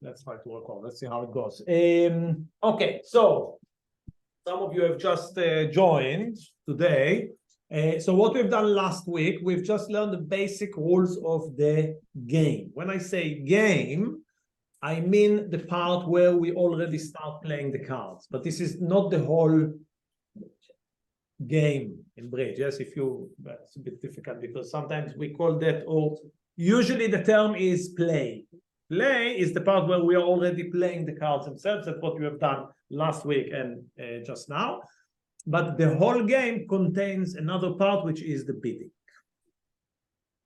Let's try to record. Let's see how it goes. Okay, so some of you have just joined today. So what we've done last week, we've just learned the basic rules of the game. When I say game, I mean the part where we already start playing the cards. But this is not the whole game in bridge. Yes, it's a bit difficult because sometimes we call that, or usually the term is play. Play is the part where we are already playing the cards themselves. That's what we have done last week and just now. But the whole game contains another part, which is the bidding.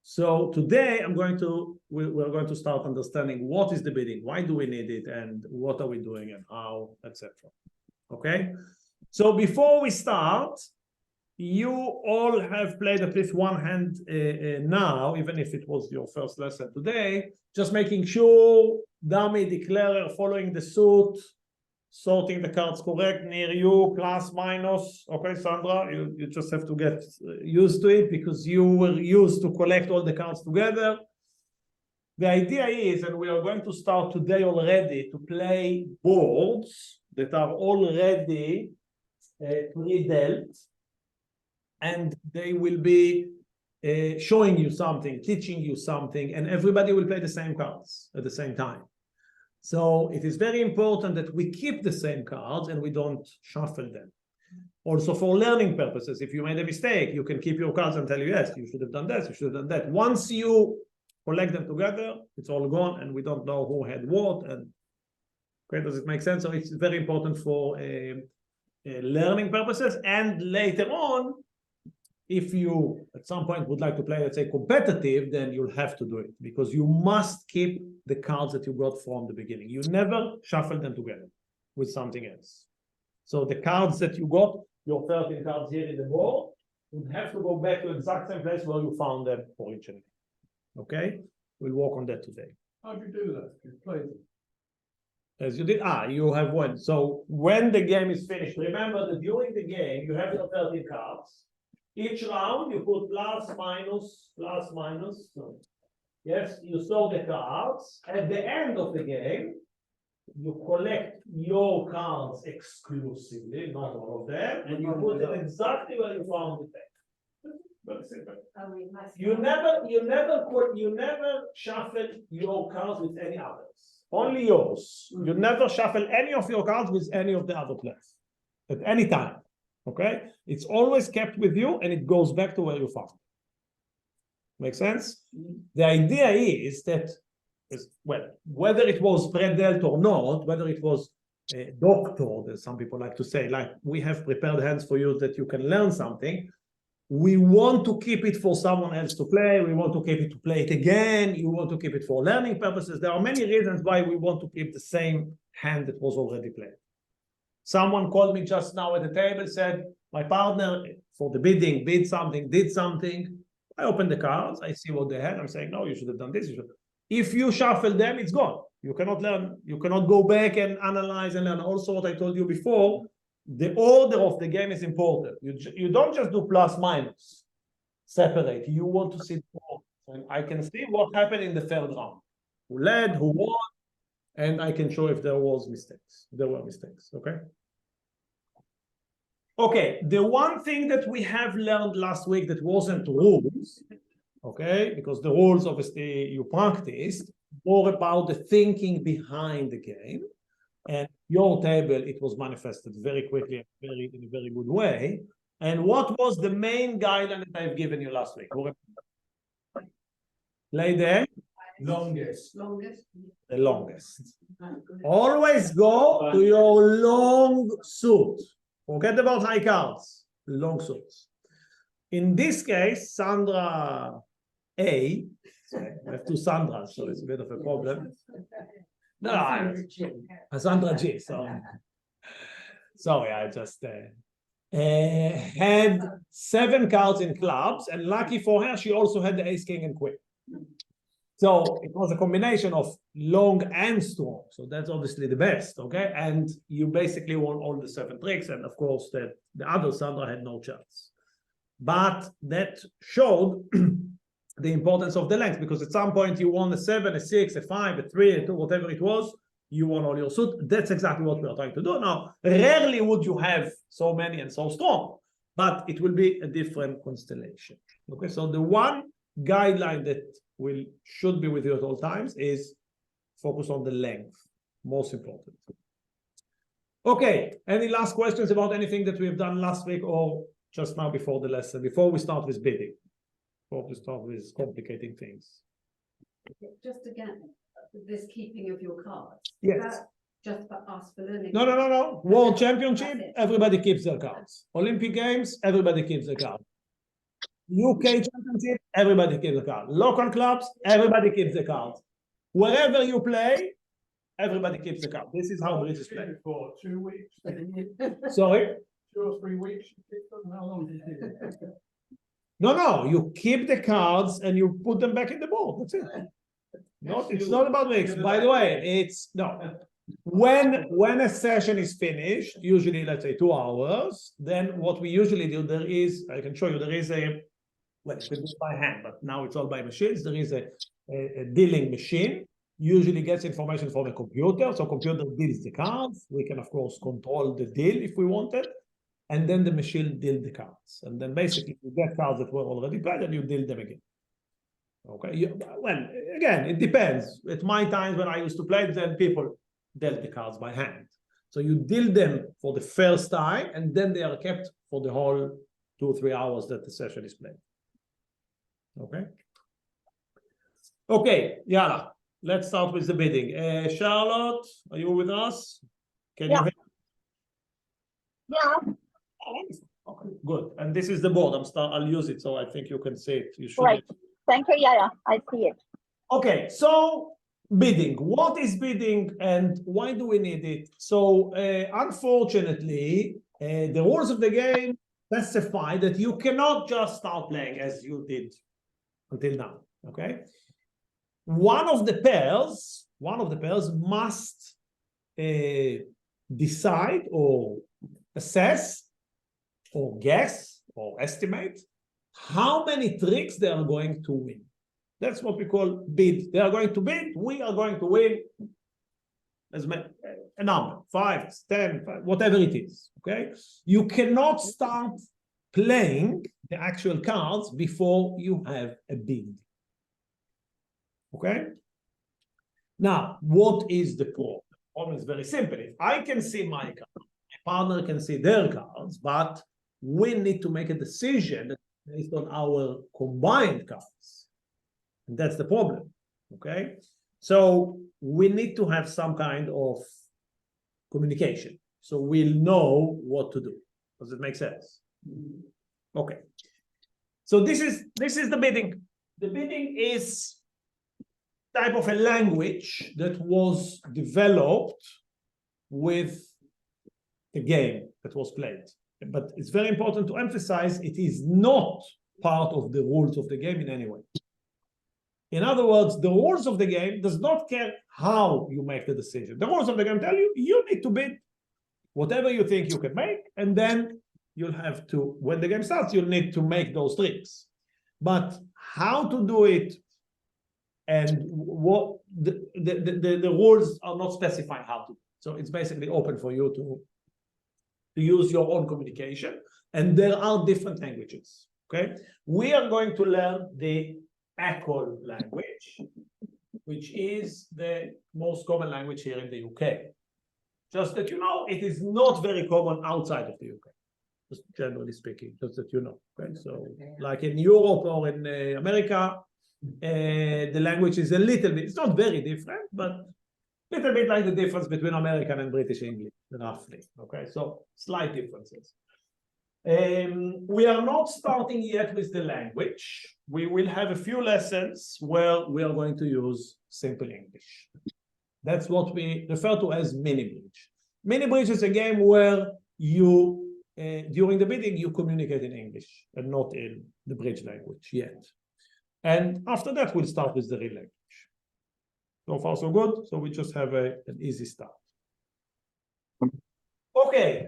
So today we're going to start understanding what is the bidding, why do we need it, and what are we doing and how, etc. Okay. So before we start, you all have played at least one hand now, even if it was your first lesson today, just making sure dummy, declarer, following the suit, sorting the cards correct, near you, plus, minus. Okay, Sandra, you just have to get used to it because you were used to collect all the cards together. The idea is, and we are going to start today already to play boards that are already pre-dealt, and they will be showing you something, teaching you something, and everybody will play the same cards at the same time. So it is very important that we keep the same cards and we don't shuffle them. Also for learning purposes, if you made a mistake, you can keep your cards and tell you, yes, you should have done this, you should have done that. Once you collect them together, it's all gone and we don't know who had what. And okay, does it make sense? So it's very important for learning purposes. And later on, if you at some point would like to play, let's say, competitive, then you'll have to do it because you must keep the cards that you got from the beginning. You never shuffle them together with something else. So the cards that you got, your 13 cards here in the board, would have to go back to the exact same place where you found them originally. Okay? We'll work on that today. How do you do that? You play them. As you did, you have won. So when the game is finished, remember that during the game, you have your 13 cards. Each round, you put plus, minus. So, yes, you sort the cards. At the end of the game, you collect your cards exclusively, not all of them, and you put them exactly where you found the deck. Very simple. You never shuffle your cards with any others. Only yours. You never shuffle any of your cards with any of the other players at any time. Okay, it's always kept with you and it goes back to where you found it. Make sense? The idea is that, well, whether it was pre-dealt or not, whether it was doctored, as some people like to say, like we have prepared hands for you that you can learn something, we want to keep it for someone else to play, we want to keep it to play it again, you want to keep it for learning purposes. There are many reasons why we want to keep the same hand that was already played. Someone called me just now at the table, said, my partner for the bidding did something. I open the cards, I see what they had. I'm saying, no, you should have done this. If you shuffle them, it's gone. You cannot learn. You cannot go back and analyze and learn. Also, what I told you before, the order of the game is important. You don't just do plus, minus, separate. You want to see the order. And I can see what happened in the third round. Who led, who won, and I can show if there were mistakes. Okay? Okay, the one thing that we have learned last week that wasn't rules, okay, because the rules, obviously, you practiced, more about the thinking behind the game. And your table, it was manifested very quickly, in a very good way. And what was the main guideline that I've given you last week? Play the Longest. The longest. Always go to your long suit. Forget about high cards. Long suits. In this case, Sandra A. Sorry, I have two Sandras, so it's a bit of a problem. No, Sandra G. Sorry, I just had 7 cards in clubs, and lucky for her, she also had the ace, king, and queen. So it was a combination of long and strong. So that's obviously the best, okay? And you basically won all the 7 tricks, and of course the other Sandra had no chance. But that showed the importance of the length, because at some point you won a 7, a 6, a 5, a 3, a 2, whatever it was, you won all your suit. That's exactly what we are trying to do. Now, rarely would you have so many and so strong, but it will be a different constellation. Okay, so the one guideline that should be with you at all times is focus on the length, most important. Okay, any last questions about anything that we have done last week or just now before the lesson, before we start with bidding, before we start with complicating things? Just again, this keeping of your cards. Yes. That just for us for learning. No. World Championship, That's it. everybody keeps their cards. Olympic Games, everybody keeps their cards. UK Championship, everybody keeps the card. Local clubs, everybody keeps the cards. Wherever you play, everybody keeps the card. This is how British play. For 2 weeks, Sorry? 2 or 3 weeks, you keep them? How long do you keep them? No, you keep the cards and you put them back in the board. That's it. It's not about weeks. By the way, it's no. When a session is finished, usually let's say 2 hours, then what we usually do, there is, I can show you, there is a, well, it could be by hand, but now it's all by machines. There is a dealing machine, usually gets information from a computer. So computer deals the cards. We can, of course, control the deal if we wanted. And then the machine deals the cards. And then basically you get cards that were already played and you deal them again. Okay, well, again, it depends. At my times when I used to play, then people dealt the cards by hand. So you deal them for the first time, and then they are kept for the whole 2 or 3 hours that the session is played. Okay. Okay, Yala, let's start with the bidding. Charlotte, are you with us? Can you hear? Yeah, Okay, good. And this is the board. I'll use it, so I think you can see it. You should. right. Thank you, Yaya. I see it. Okay, so bidding. What is bidding and why do we need it? So unfortunately, the rules of the game specify that you cannot just start playing as you did until now. Okay, one of the pairs must decide or assess or guess or estimate how many tricks they are going to win. That's what we call bid. They are going to bid. We are going to win as a number, 5, 10, 5, whatever it is. Okay, you cannot start playing the actual cards before you have a bid. Okay. Now, what is the problem? The problem is very simple. If I can see my cards, my partner can see their cards, but we need to make a decision based on our combined cards. And that's the problem. Okay. So we need to have some kind of communication. So we'll know what to do. Does it make sense? Okay. So this is the bidding. The bidding is type of a language that was developed with the game that was played. But it's very important to emphasize it is not part of the rules of the game in any way. In other words, the rules of the game does not care how you make the decision. The rules of the game tell you, you need to bid whatever you think you can make, and then you'll have to, when the game starts, you'll need to make those tricks. But how to do it and what the rules are not specifying how to. So it's basically open for you to use your own communication, and there are different languages. Okay, we are going to learn the ACOL language, which is the most common language here in the UK. Just that you know, it is not very common outside of the UK, just generally speaking, just that you know. Okay, so like in Europe or in America, the language is a little bit, it's not very different, but a little bit like the difference between American and British English, roughly. Okay, so slight differences. We are not starting yet with the language. We will have a few lessons where we are going to use simple English. That's what we refer to as mini bridge. Mini bridge is a game where you, during the bidding, you communicate in English and not in the bridge language yet. And after that, we'll start with the real language. So far, so good. So we just have an easy start. Okay,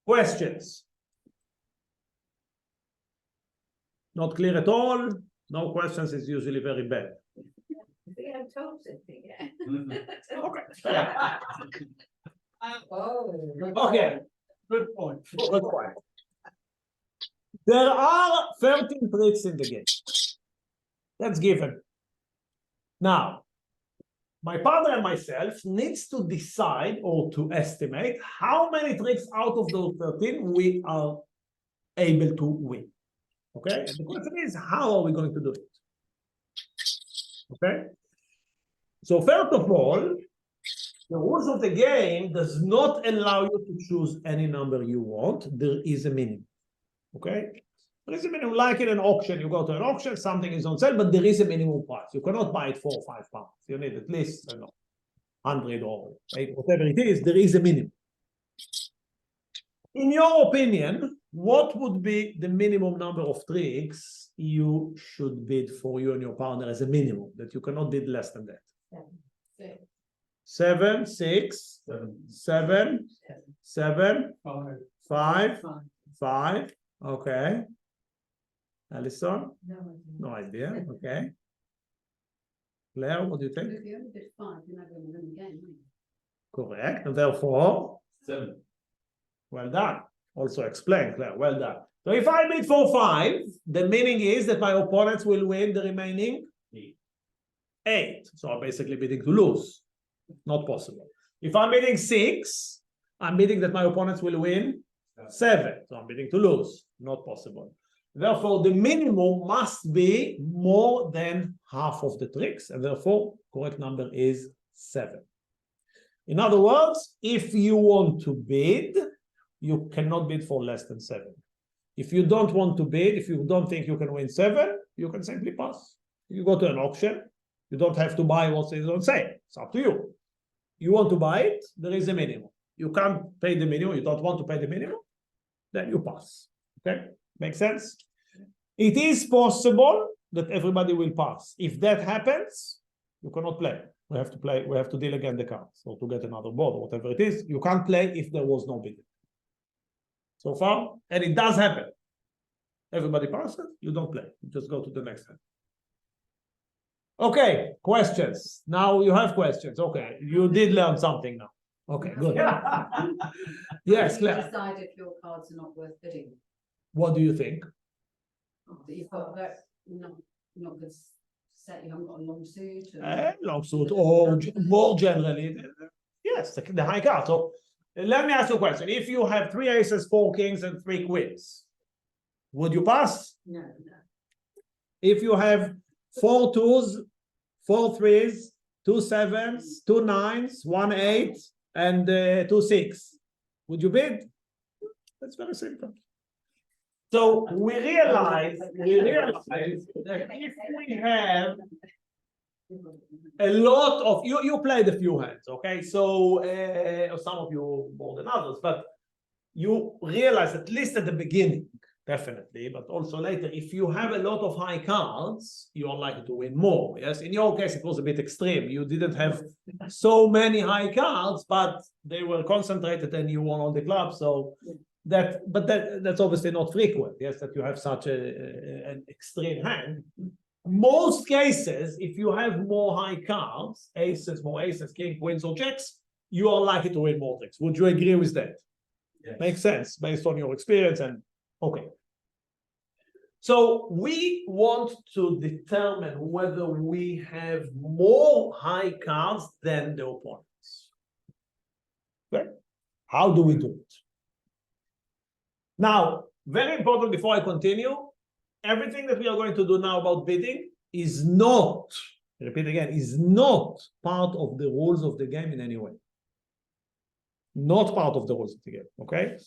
questions? Not clear at all? No questions is usually very bad. We have told something, yeah. Okay. Oh. Okay. Good point. Good point. There are 13 tricks in the game. That's given. Now, my partner and myself needs to decide or to estimate how many tricks out of those 13 we are able to win. Okay? And the question is, how are we going to do it? Okay? So first of all, the rules of the game does not allow you to choose any number you want. There is a minimum. Okay? There is a minimum, like in an auction. You go to an auction, something is on sale, but there is a minimum price. You cannot buy it 4 or 5 pounds. You need at least, 100 or 8, whatever it is, there is a minimum. In your opinion, what would be the minimum number of tricks you should bid for you and your partner as a minimum, that you cannot bid less than that? 7, 6, 7, 7, 5, 5. Okay. Alison? No idea. Okay. Claire, what do you think? If you only bid 5, you're not going to win the game, are you? Correct. And therefore, 7. well done. Also explain, Claire. Well done. So if I bid for 5, the meaning is that my opponents will win the remaining 8. So I'm basically bidding to lose. Not possible. If I'm bidding 6, I'm bidding that my opponents will win 7. So I'm bidding to lose. Not possible. Therefore, the minimum must be more than half of the tricks, and therefore, correct number is 7. In other words, if you want to bid, you cannot bid for less than 7. If you don't want to bid, if you don't think you can win 7, you can simply pass. You go to an auction, you don't have to buy what is on sale. It's up to you. You want to buy it, there is a minimum. You can't pay the minimum, you don't want to pay the minimum, then you pass. Okay? Makes sense? It is possible that everybody will pass. If that happens, you cannot play. We have to play, we have to deal again the cards or to get another board or whatever it is. You can't play if there was no bidding. So far, and it does happen. Everybody passes, you don't play. You just go to the next hand. Okay, questions. Now you have questions. Okay, you did learn something now. Okay, good. Yes, How do you Claire. decide if your cards are not worth bidding? What do you think? That you've got that not good set, you haven't got a long suit. Or... Long suit, or more generally, yes, the high card. So let me ask you a question. If you have 3 aces, 4 kings, and 3 queens, would you pass? No. If you have 4 twos, 4 threes, 2 sevens, 2 nines, 1 8, and 2 6, would you bid? That's very simple. So we realize that if we have a lot of you played a few hands, okay? So some of you more than others, but you realize, at least at the beginning, definitely, but also later, if you have a lot of high cards, you are likely to win more. Yes, in your case, it was a bit extreme. You didn't have so many high cards, but they were concentrated and you won all the clubs. So that's obviously not frequent. Yes, that you have such an extreme hand. Most cases, if you have more high cards, aces, more aces, king, queens, or jacks, you are likely to win more tricks. Would you agree with that? Yes. Makes sense based on your experience and okay. So we want to determine whether we have more high cards than the opponents. Okay? How do we do it? Now, very important before I continue, everything that we are going to do now about bidding is not, repeat again, is not part of the rules of the game in any way. Not part of the rules of the game, okay?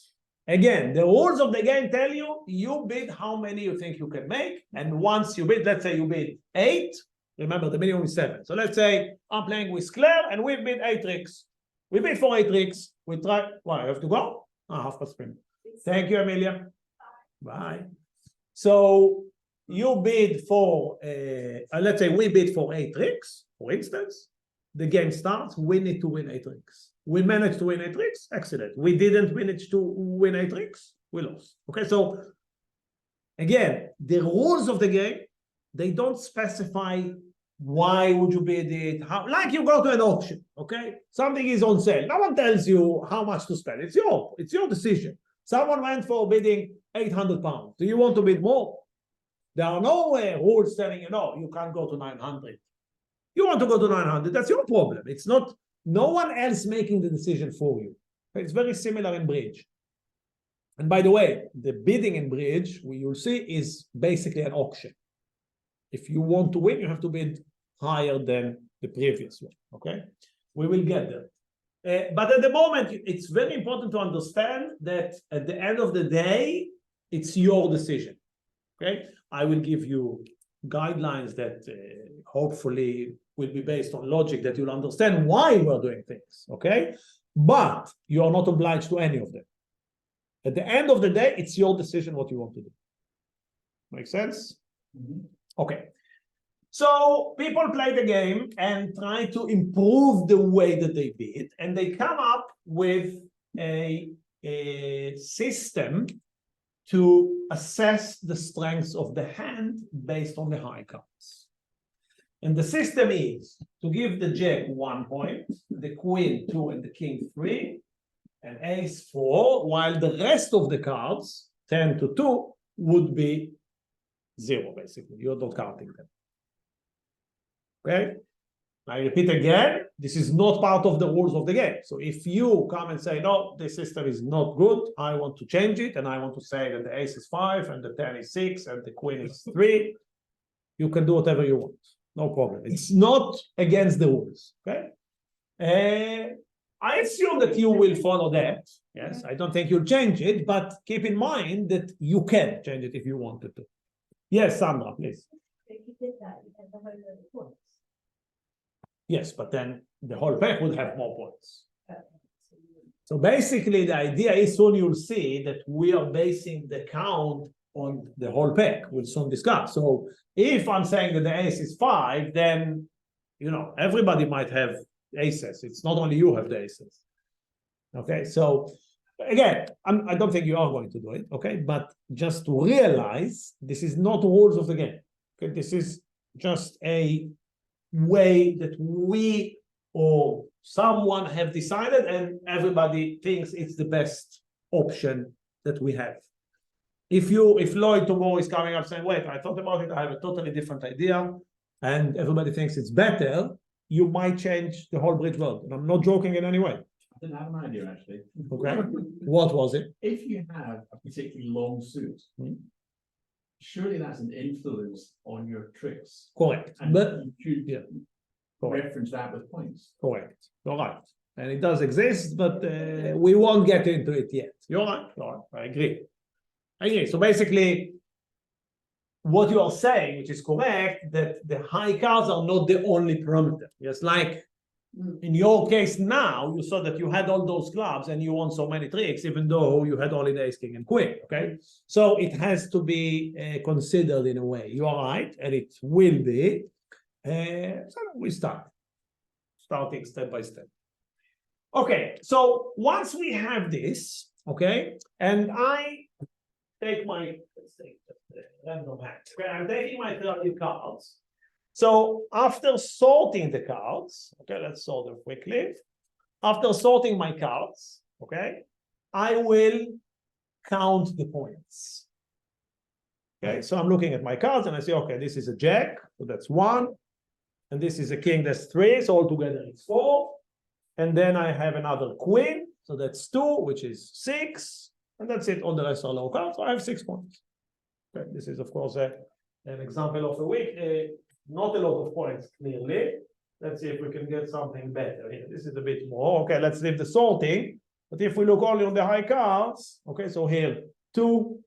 Again, the rules of the game tell you, you bid how many you think you can make, and once you bid, let's say you bid 8, remember the minimum is 7. So let's say I'm playing with Claire, and we bid 8 tricks. We bid for 8 tricks, we try, well, you have to go? Half past spin. Thank you, Amelia. Bye. So you bid for, let's say we bid for 8 tricks, for instance. The game starts, we need to win 8 tricks. We managed to win 8 tricks, excellent. We didn't manage to win 8 tricks, we lost. Okay, so again, the rules of the game they don't specify why would you bid it, how, like you go to an auction, okay? Something is on sale. No one tells you how much to spend. It's your decision. Someone went for bidding £800. Do you want to bid more? There are no rules telling you, no, you can't go to 900. You want to go to 900, that's your problem. It's not, no one else making the decision for you. It's very similar in bridge. And by the way, the bidding in bridge, you'll see, is basically an auction. If you want to win, you have to bid higher than the previous one, okay? We will get there. But at the moment, it's very important to understand that at the end of the day, it's your decision, okay? I will give you guidelines that hopefully will be based on logic, that you'll understand why we're doing things, okay? But you are not obliged to any of them. At the end of the day, it's your decision what you want to do. Make sense? Mhm. Okay. So people play the game and try to improve the way that they bid, and they come up with a system to assess the strengths of the hand based on the high cards. And the system is to give the jack 1 point, the queen 2, and the king 3, and ace 4, while the rest of the cards, 10 to 2, would be 0, basically. You're not counting them. Okay? I repeat again, this is not part of the rules of the game. So if you come and say, no, this system is not good, I want to change it, and I want to say that the ace is 5, and the 10 is 6, and the queen is 3, you can do whatever you want. No problem. It's not against the rules. Okay? I assume that you will follow that. Yes, I don't think you'll change it, but keep in mind that you can change it if you wanted to. Yes, Sandra, please. If you did that, you had the whole load of points. Yes, but then the whole pack would have more points. So basically, the idea is soon you'll see that we are basing the count on the whole pack. We'll soon discuss. So if I'm saying that the ace is 5, then, you know, everybody might have aces. It's not only you have the aces. Okay, so again, I don't think you are going to do it, okay? But just to realize, this is not rules of the game. Okay, this is just a way that we or someone have decided, and everybody thinks it's the best option that we have. If Lloyd tomorrow is coming up saying, wait, I thought about it, I have a totally different idea, and everybody thinks it's better, you might change the whole bridge world. And I'm not joking in any way. I didn't have an idea, actually. Okay. What was it? If you have a particularly long suit, Hmm. surely that's an influence on your tricks. Correct. And But you should yeah. Correct. reference that with points. Correct. You're right. And it does exist, but we won't get into it yet. You're right. You're right. I agree. So basically, what you are saying, which is correct, that the high cards are not the only parameter. Yes, like in your case now, you saw that you had all those clubs and you won so many tricks, even though you had only the ace, king, and queen. Okay, so it has to be considered in a way. You are right, and it will be. So we starting step by step. Okay, so once we have this, okay, and I take my, let's say, random hat. Okay, I'm taking my 30 cards. So after sorting the cards, okay, let's sort them quickly. After sorting my cards, okay, I will count the points. Okay, so I'm looking at my cards and I say, okay, this is a jack, so that's 1. And this is a king, that's 3, so altogether it's 4. And then I have another queen, so that's 2, which is 6. And that's it, all the rest are low cards, so I have 6 points. Okay, this is, of course, an example of a week. Not a lot of points, clearly. Let's see if we can get something better here. This is a bit more. Okay, let's leave the sorting. But if we look only on the high cards, okay, so here, 2,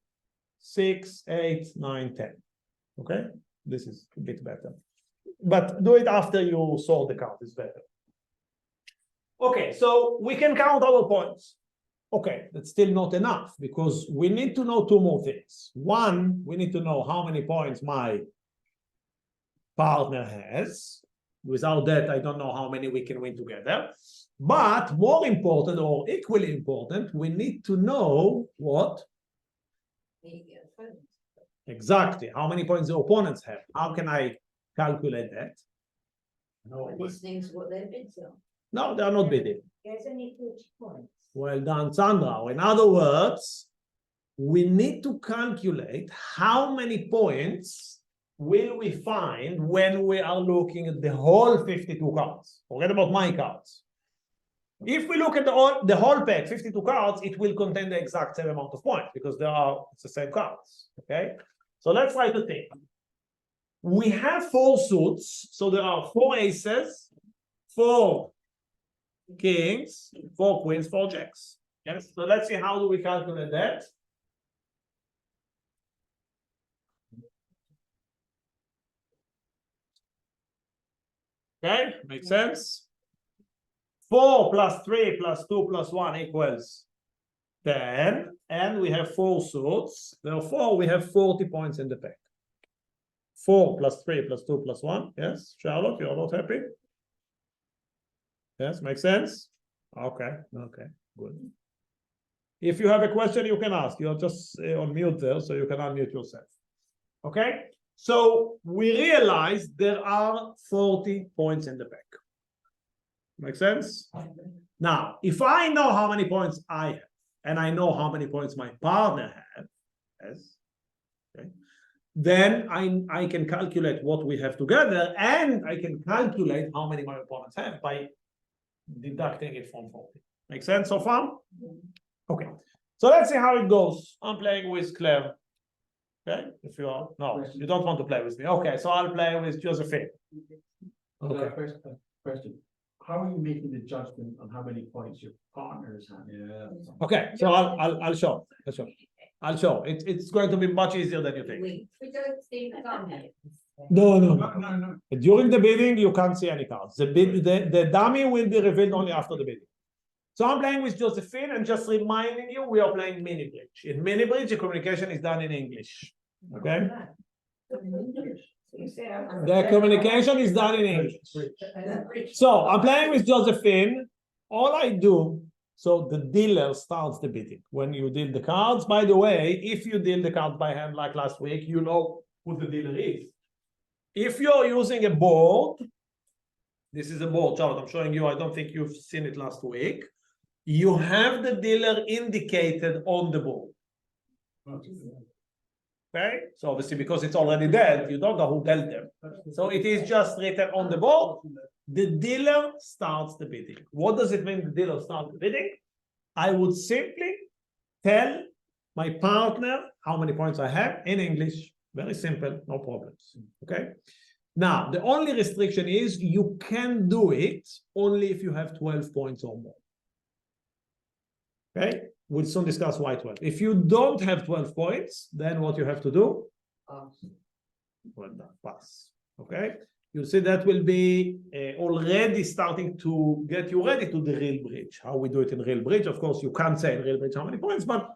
6, 8, 9, 10. Okay, this is a bit better. But do it after you sort the cards, it's better. Okay, so we can count our points. Okay, that's still not enough because we need to know 2 more things. One, we need to know how many points my partner has. Without that, I don't know how many we can win together. But more important, or equally important, we need to know what? Exactly. How many points the opponents have? How can I calculate that? Listening to what their bids are. No, they are not bidding. There's only 40 points. Well done, Sandra. In other words, we need to calculate how many points will we find when we are looking at the whole 52 cards. Forget about my cards. If we look at the whole pack, 52 cards, it will contain the exact same amount of points because it's the same cards. Okay, so let's try to think. We have 4 suits, so there are 4 aces, 4 kings, 4 queens, 4 jacks. Yes, so let's see how do we calculate that. Okay, makes sense. 4 plus 3 plus 2 plus 1 equals 10, and we have 4 suits. Therefore, we have 40 points in the pack. 4 plus 3 plus 2 plus 1. Yes, Charlotte, you're not happy? Yes, makes sense? Okay, good. If you have a question, you can ask. You're just on mute there, so you can unmute yourself. Okay, so we realize there are 40 points in the pack. Make sense? Now, if I know how many points I have, and I know how many points my partner has, yes, okay, then I can calculate what we have together, and I can calculate how many my opponents have by deducting it from 40. Make sense so far? Okay, so let's see how it goes. I'm playing with Claire. Okay, if you are, no, you don't want to play with me. Okay, so I'll play with Josephine. Okay. First question. How are you making the judgment on how many points your partners have? Yeah. Okay, so I'll show. I'll show. It's going to be much easier than you think. We don't see the dummy. No. During the bidding, you can't see any cards. The dummy will be revealed only after the bidding. So I'm playing with Josephine and just reminding you, we are playing mini bridge. In mini bridge, the communication is done in English. Okay? The communication is done in English. So I'm playing with Josephine. All I do, so the dealer starts the bidding. When you deal the cards, by the way, if you deal the cards by hand like last week, you know who the dealer is. If you're using a board, this is a board, Charlotte, I'm showing you, I don't think you've seen it last week. You have the dealer indicated on the board. Okay, so obviously because it's already dealt, you don't know who dealt them. So it is just written on the board. The dealer starts the bidding. What does it mean the dealer starts the bidding? I would simply tell my partner how many points I have in English. Very simple, no problems. Okay. Now, the only restriction is you can do it only if you have 12 points or more. Okay, we'll soon discuss why 12. If you don't have 12 points, then what you have to do? Well done, pass. Okay, you'll see that will be already starting to get you ready to the real bridge. How we do it in real bridge, of course, you can't say in real bridge how many points, but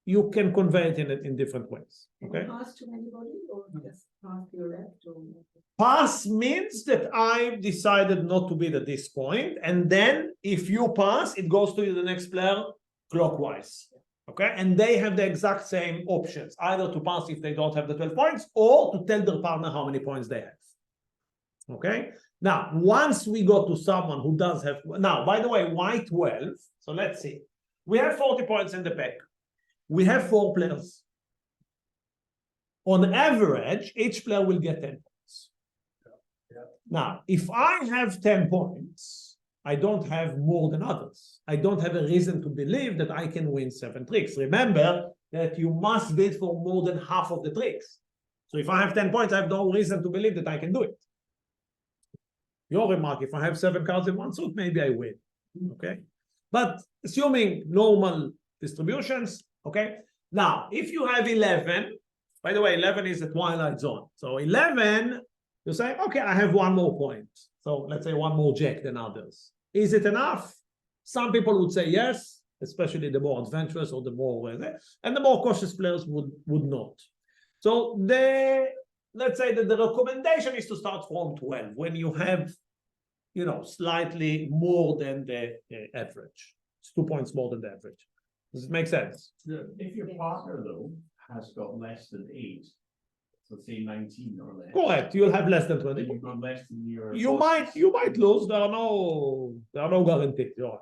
you can convey it in different ways. Okay. Pass to anybody or just pass to your left or? Pass means that I've decided not to bid at this point, and then if you pass, it goes to the next player clockwise. Okay, and they have the exact same options, either to pass if they don't have the 12 points, or to tell their partner how many points they have. Okay, now once we go to someone who does have, now by the way, why 12? So let's see, we have 40 points in the pack. We have 4 players. On average, each player will get 10 points. Now, if I have 10 points, I don't have more than others. I don't have a reason to believe that I can win 7 tricks. Remember that you must bid for more than half of the tricks. So if I have 10 points, I have no reason to believe that I can do it. Your remark, if I have 7 cards in one suit, maybe I win. Okay? But assuming normal distributions, okay? Now, if you have 11, by the way, 11 is the twilight zone. So 11, you say, okay, I have 1 more point. So let's say 1 more jack than others. Is it enough? Some people would say yes, especially the more adventurous or the more, and the more cautious players would not. So let's say that the recommendation is to start from 12 when you have, you know, slightly more than the average. It's 2 points more than the average. Does it make sense? If your partner though has got less than 8, so say 19 or less. Correct, you'll have less than Then 20. you've got less than your. You might lose. There are no guarantees. You're right.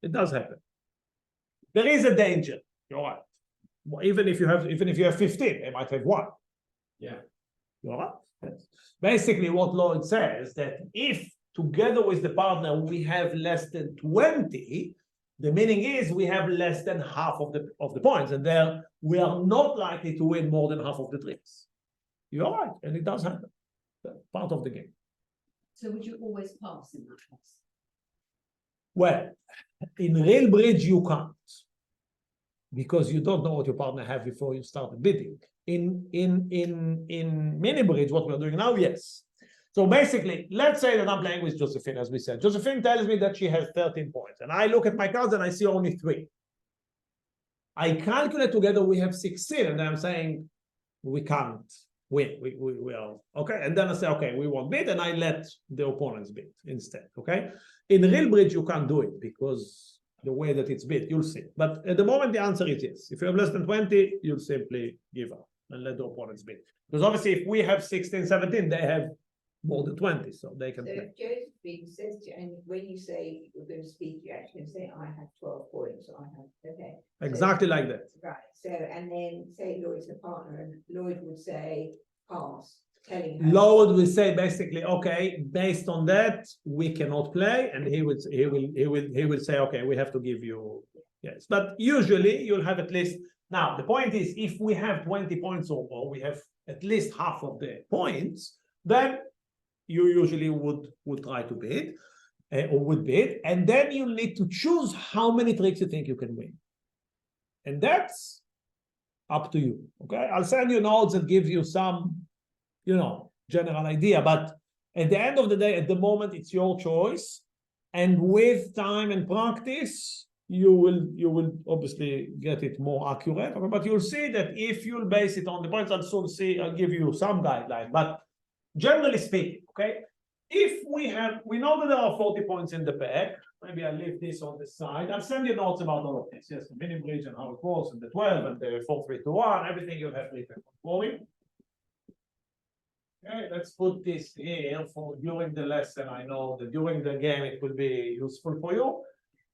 It does happen. There is a danger. You're right. Even if you have 15, they might have 1. Yeah. You're right. Yes. Basically, what Lloyd says that if together with the partner we have less than 20, the meaning is we have less than half of the points, and there we are not likely to win more than half of the tricks. You're right, and it does happen. That's part of the game. So would you always pass in that case? Well, in real bridge you can't, because you don't know what your partner have before you start bidding. In mini bridge, what we're doing now, yes. So basically, let's say that I'm playing with Josephine, as we said. Josephine tells me that she has 13 points, and I look at my cards and I see only 3. I calculate together we have 16, and I'm saying we can't win. We are okay, and then I say okay, we won't bid, and I let the opponents bid instead. Okay, in real bridge you can't do it because the way that it's bid, you'll see. But at the moment, the answer is yes. If you have less than 20, you'll simply give up and let the opponents bid. Because obviously, if we have 16, 17, they have more than 20, so they can So play. if Josephine says to you, and when you say you're going to speak, you actually say, I have 12 points, I have, okay. So- Exactly like that. Right, so, and then say Lloyd's a partner, and Lloyd would say, pass, telling her. Lloyd will say basically, okay, based on that, we cannot play, and he will say, okay, we have to give you yes. But usually you'll have at least now the point is if we have 20 points or more, we have at least half of the points, then you usually would try to bid or would bid, and then you need to choose how many tricks you think you can win. And that's up to you. Okay, I'll send you notes and give you some, general idea. But at the end of the day, at the moment, it's your choice. And with time and practice, you will obviously get it more accurate. Okay? But you'll see that if you'll base it on the points, I'll give you some guideline. But generally speaking, okay, if we know that there are 40 points in the pack. Maybe I'll leave this on the side. I'll send you notes about all of this. Yes, the mini bridge and how it works, and the 12 and the 4-3-2-1, everything you have written for me. Okay, let's put this here for during the lesson. I know that during the game it will be useful for you.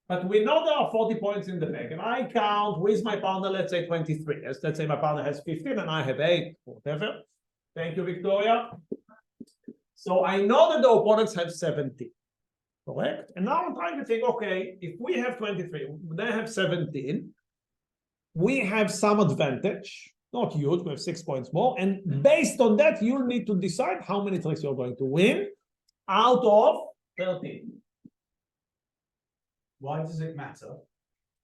But we know there are 40 points in the pack, and I count with my partner, let's say 23. Yes, let's say my partner has 15 and I have 8, whatever. Thank you, Victoria. So I know that the opponents have 17. Correct? And now I'm trying to think, okay, if we have 23, they have 17, we have some advantage, not huge, we have 6 points more. And based on that, you'll need to decide how many tricks you're going to win out of 13. Why does it matter?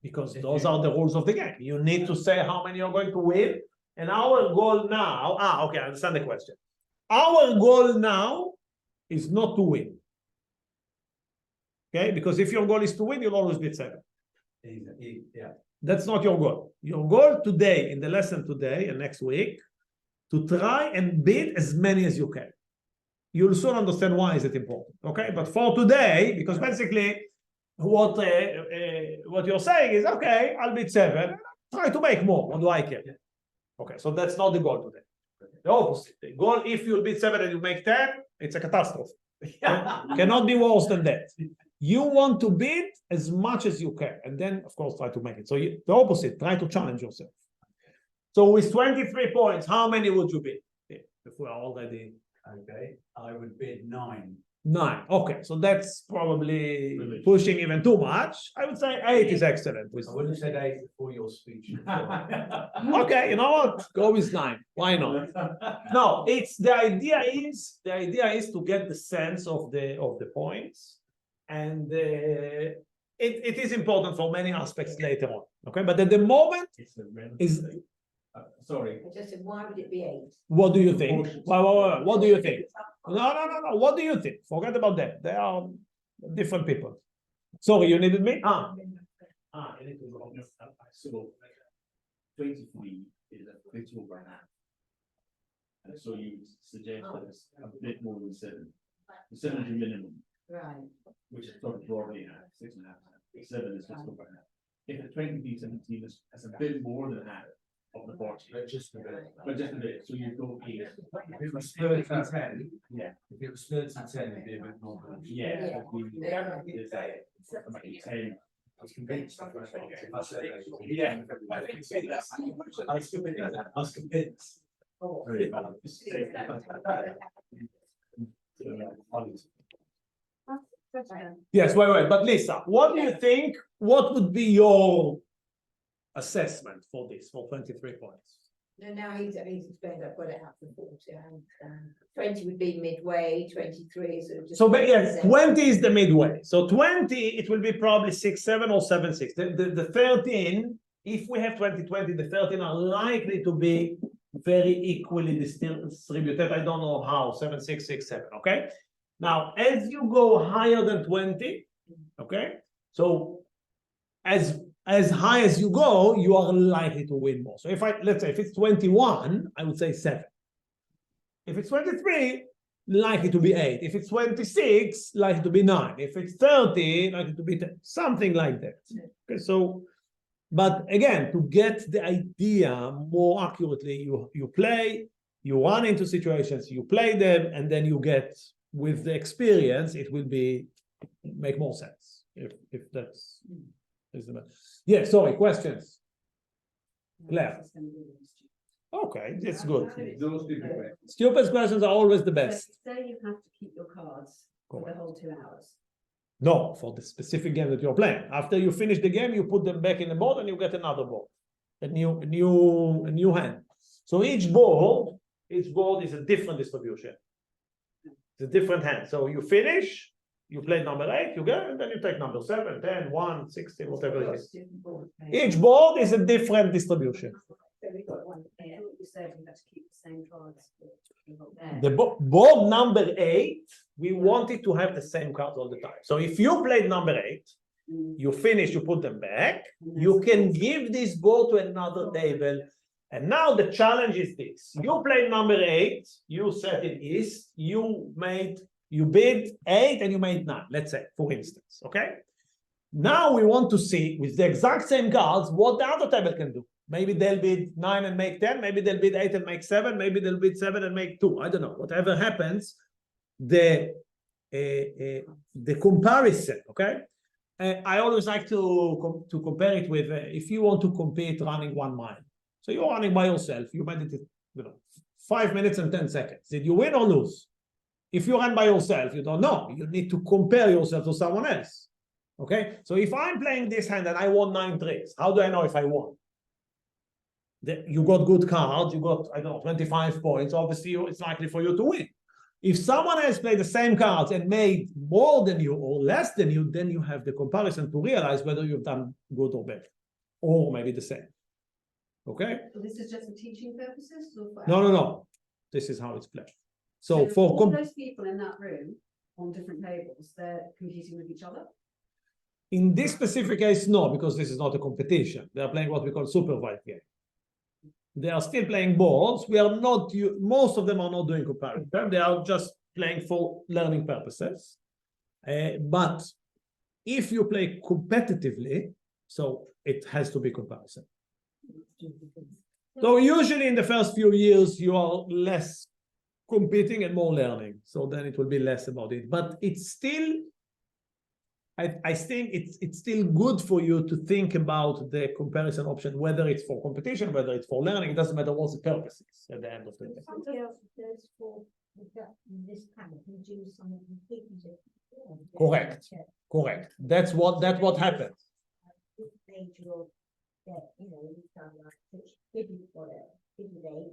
Because those are the rules of the game. You need to say how many you're going to win. And our goal now, okay, I understand the question. Our goal now is not to win. Okay, because if your goal is to win, you'll always bid 7. Yeah. That's not your goal. Your goal today, in the lesson today and next week, to try and bid as many as you can. You'll soon understand why is it important. Okay, but for today, because basically what you're saying is, okay, I'll bid 7, try to make more. What do I care? Okay, so that's not the goal today. The opposite. The goal, if you'll bid 7 and you make 10, it's a catastrophe. Cannot be worse than that. You want to bid as much as you can, and then, of course, try to make it. So the opposite, try to challenge yourself. So with 23 points, how many would you bid? If we are already... Okay, I would bid 9. 9. Okay, so that's probably pushing even too much. I would say 8 is excellent. I wouldn't have said 8 before your speech. Okay, you know what? Go with 9. Why not? No, the idea is to get the sense of the points, and it is important for many aspects later on. Okay, but at the moment is. Sorry. I just said, why would it be 8? What do you think? What do you think? No. What do you think? Forget about that. They are different people. Sorry, you needed me? You need to go. I saw 23 is a bit over an hour. And so you suggest that it's a bit more than 7. 7 is your minimum, Right. which is probably broadly 6.5. 7 is just over an hour. If a 20 17 is a bit more than an hour, of the party. Just a bit. But just a bit, so you go eight. If it was 30-10, Yeah. if it was 30-10, it'd be a bit more. Yeah. Yeah. It's about 10. I was convinced. I said that. Yeah. I was convinced. Very bad. Yes, wait, but Lisa, what do you think? What would be your assessment for this, for 23 points? No, now he's explained, I've got it out for 40, I understand. 20 would be midway, 23 sort of just. So, but yes, 20 is the midway. So 20, it will be probably 6-7 or 7-6. The 13, if we have 20-20, the 13 are likely to be very equally distributed. I don't know how, 7-6, 6-7, okay? Now, as you go higher than 20, okay? So as high as you go, you are likely to win more. So let's say if it's 21, I would say 7. If it's 23, likely to be 8. If it's 26, likely to be 9. If it's 30, likely to be 10. Something like that. Okay, so, but again, to get the idea more accurately, you play, you run into situations, you play them, and then you get, with the experience, it will make more sense. If that's is the yeah, sorry, questions. Claire. Okay, that's good. Those people. Stupid questions are always the best. Say you have to keep your cards for the whole 2 hours. No, for the specific game that you're playing. After you finish the game, you put them back in the board and you get another board. A new hand. So each board is a different distribution. It's a different hand. So you finish, you play number 8, you go, and then you take number 7, 10, 1, 16, whatever it is. Each board is a different distribution. So we've got one here. You said you have to keep the same cards. There. The board number 8, we wanted to have the same cards all the time. So if you played number 8, you finish, you put them back, you can give this board to another table. And now the challenge is this. You played number 8, you set it east, you bid 8 and you made 9, let's say, for instance, okay? Now we want to see, with the exact same cards, what the other table can do. Maybe they'll bid 9 and make 10, maybe they'll bid 8 and make 7, maybe they'll bid 7 and make 2. I don't know. Whatever happens, the comparison, okay? I always like to compare it with if you want to compete running 1 mile. So you're running by yourself, you made it, 5 minutes and 10 seconds. Did you win or lose? If you run by yourself, you don't know. You need to compare yourself to someone else. Okay? So if I'm playing this hand and I won 9 tricks, how do I know if I won? You got good cards, you got, I don't know, 25 points. Obviously, it's likely for you to win. If someone else played the same cards and made more than you or less than you, then you have the comparison to realize whether you've done good or bad, or maybe the same. Okay? So this is just for teaching purposes? Or for No. This is how it's played. So for all those people in that room on different tables, they're competing with each other? in this specific case, no, because this is not a competition. They are playing what we call supervised game. They are still playing boards. We are not, most of them are not doing comparison. They are just playing for learning purposes. But if you play competitively, so it has to be comparison. So usually in the first few years, you are less competing and more learning. So then it will be less about it. But it's still, I think it's still good for you to think about the comparison option, whether it's for competition, whether it's for learning. It doesn't matter what the purpose is at the end of the day. Somebody else does for this panel, can do something completely different. Correct. That's what happened. This major of that, you've done like such big whatever, big day,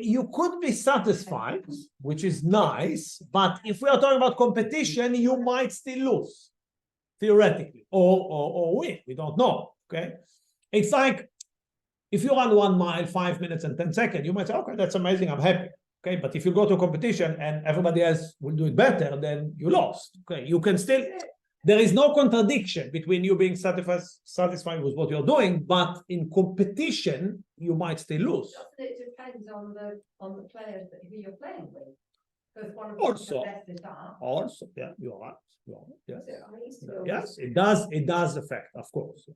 You could be satisfied, which is nice, but if we are talking about competition, you might still lose, theoretically, or win. We don't know. Okay, it's like if you run 1 mile, 5 minutes and 10 seconds, you might say, okay, that's amazing, I'm happy. Okay, but if you go to a competition and everybody else will do it better, then you lost. Okay, you can still. There is no contradiction between you being satisfied with what you're doing, but in competition, you might still lose. It depends on the players that who you're playing with. Because one of Also- the best in that. Also, yeah, you're right. Yes. So I used to Yes, it does affect, of course.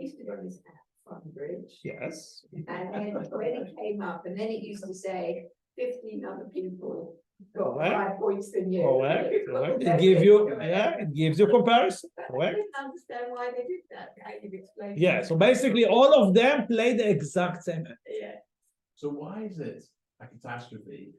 used to run this app from Bridge. Yes. And then when it came up, and then it used to say 15 other people got Correct. 5 points than you. Correct, You've got correct. no It gives you, idea. yeah, it gives you comparison, But I correct? didn't understand why they did that. How you've explained. Yeah, it. so basically all of them play the exact same. Yeah. So why is it a catastrophe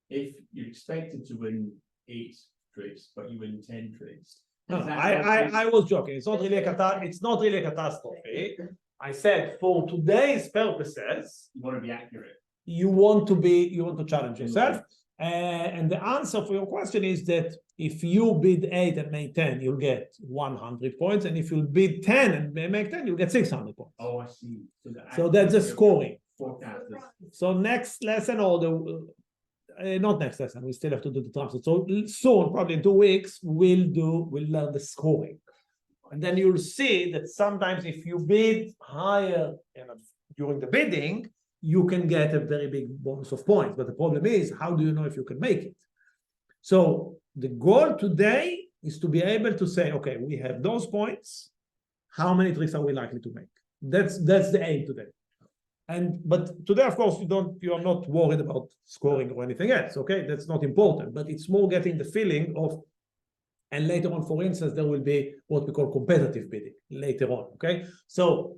if you're expected to win 8 tricks, but you win 10 tricks? No, Is that I was joking. It's not really it's not really a catastrophe. I said for today's purposes, You want to be accurate. you want to challenge yourself. And the answer for your question is that if you bid 8 and make 10, you'll get 100 points. And if you bid 10 and make 10, you'll get 600 points. Oh, I see. So that's the accuracy of scoring. Forecasters. So next lesson or not next lesson, we still have to do the transfer. So soon, probably in 2 weeks, we'll learn the scoring. And then you'll see that sometimes if you bid higher during the bidding, you can get a very big bonus of points. But the problem is, how do you know if you can make it? So the goal today is to be able to say, okay, we have those points. How many tricks are we likely to make? That's the aim today. But today, of course, you are not worried about scoring or anything else. Okay, that's not important. But it's more getting the feeling of. And later on, for instance, there will be what we call competitive bidding later on. Okay, so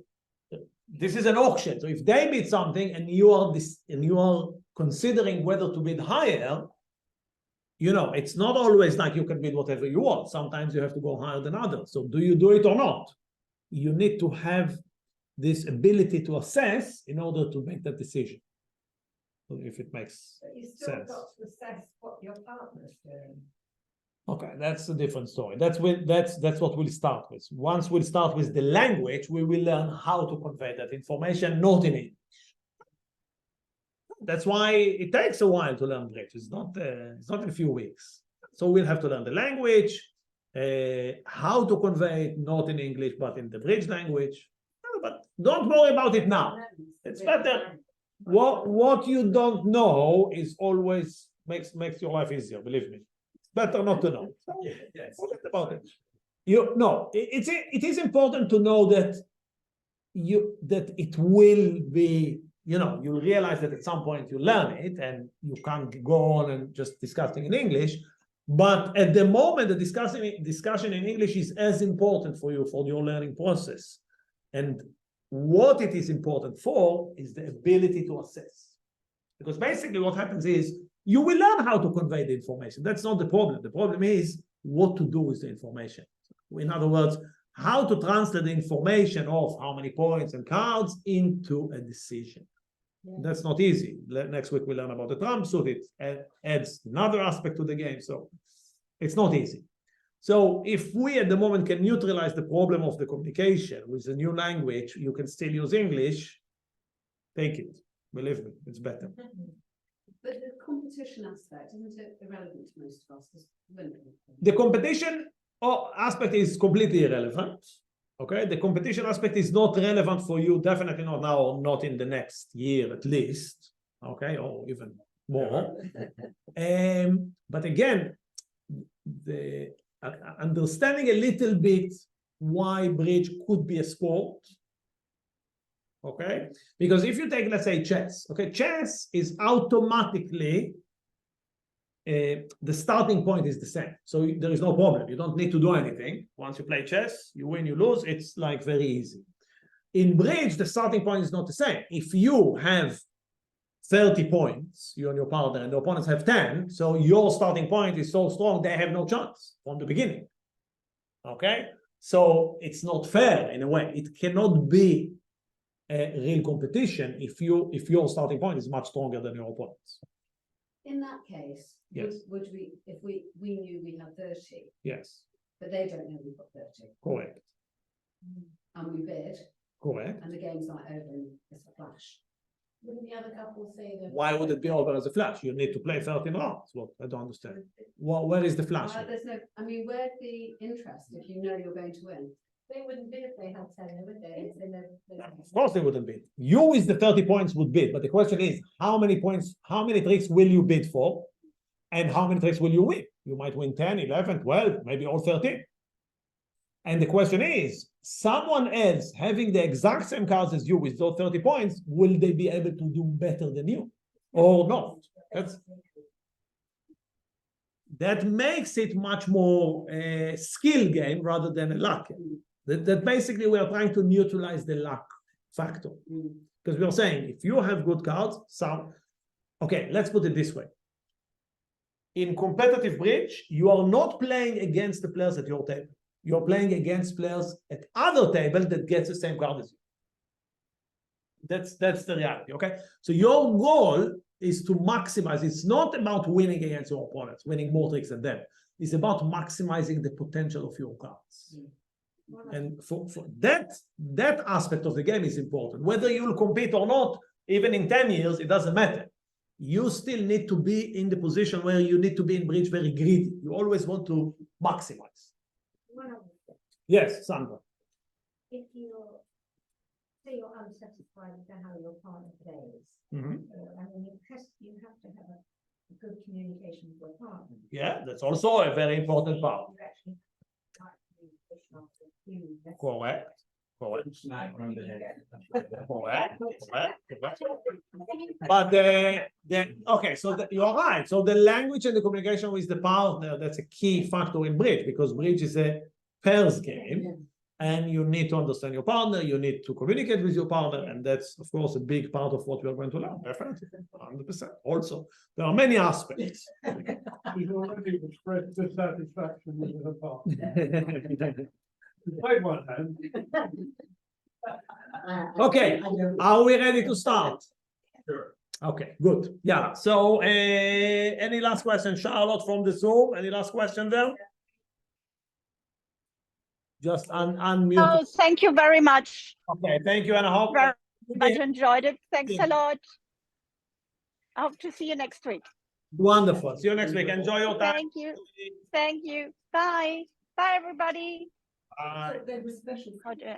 this is an auction. So if they bid something and you are considering whether to bid higher, it's not always like you can bid whatever you want. Sometimes you have to go higher than others. So do you do it or not? You need to have this ability to assess in order to make that decision. If it makes But you still sense. got to assess what your partner's doing. Okay, that's a different story. That's what we'll start with. Once we'll start with the language, we will learn how to convey that information, not in English. That's why it takes a while to learn Bridge. It's not in a few weeks. So we'll have to learn the language, how to convey it, not in English, but in the Bridge language. But don't worry about it now. It's better. What you don't know is always makes your life easier, believe me. Better not to know. Yes. Forget about it. It is important to know that it will be, you'll realize that at some point you learn it and you can't go on and just discussing in English. But at the moment, the discussion in English is as important for you for your learning process. And what it is important for is the ability to assess. Because basically what happens is you will learn how to convey the information. That's not the problem. The problem is what to do with the information. In other words, how to translate the information of how many points and cards into a decision. Yeah. That's not easy. Next week we learn about the trump suit. It adds another aspect to the game. So it's not easy. So if we at the moment can neutralize the problem of the communication with a new language, you can still use English, take it. Believe me, it's better. But the competition aspect, isn't it irrelevant to most of us? The competition aspect is completely irrelevant. Okay, the competition aspect is not relevant for you, definitely not now, or not in the next year at least. Okay, or even more. But again, the understanding a little bit why Bridge could be a sport. Okay, because if you take, let's say, chess, okay, chess is automatically the starting point is the same, so there is no problem. You don't need to do anything. Once you play chess, you win, you lose. It's like very easy. In Bridge, the starting point is not the same. If you have 30 points, you and your partner, and the opponents have 10, so your starting point is so strong they have no chance from the beginning. Okay, so it's not fair in a way. It cannot be a real competition if your starting point is much stronger than your opponents. In that case, Yes. would we, if we knew we had 30, Yes, but they don't know we've got 30, correct, and we bid, correct. and the game's like over and it's a flash. Wouldn't the other couple say that? Why would it be over as a flash? You need to play 13 rounds. Well, I don't understand. Where is the flash? There's no, I mean, where's the interest if you know you're going to win? They wouldn't bid if they had 10, would they? Of course they wouldn't bid. You with the 30 points would bid, but the question is how many points, how many tricks will you bid for? And how many tricks will you win? You might win 10, 11, 12, maybe all 13. And the question is, someone else having the exact same cards as you with those 30 points, will they be able to do better than you or not? That makes it much more a skill game rather than a luck game. That basically we are trying to neutralize the luck factor. Because we are saying, if you have good cards, okay, let's put it this way. In competitive bridge, you are not playing against the players at your table. You're playing against players at other table that gets the same card as you. That's the reality, okay? So your goal is to maximize. It's not about winning against your opponents, winning more tricks than them. It's about maximizing the potential of your cards. And for that aspect of the game is important. Whether you'll compete or not, even in 10 years, it doesn't matter. You still need to be in the position where you need to be in bridge very greedy. You always want to maximize. Yes, Sandra. If you're, say you're unsatisfied with how your partner plays, Mhm. I mean, you have to have a good communication with your partner. Yeah, that's also a very important part. You actually like communication after you. Correct. Correct. Smack around the head. Correct. But okay, so you're right. So the language and the communication with the partner, that's a key factor in bridge, because bridge is a pairs game, and you need to understand your partner, you need to communicate with your partner, and that's of course a big part of what we are going to learn. Definitely, 100%. Also, there are many aspects. He's already expressed dissatisfaction with her partner. Wait one hand. Okay, are we ready to start? Sure. Okay, good. Yeah. So, any last question, Charlotte from the Zoom? Any last question there? Just unmute. Oh, thank you very much. Okay, thank you, and I hope Very much enjoyed it. Thanks Yeah. a lot. I hope to see you next week. wonderful. See you next week. Enjoy your time. Thank you. Thank you. Bye. Bye, everybody. Bye. So there was special Roger.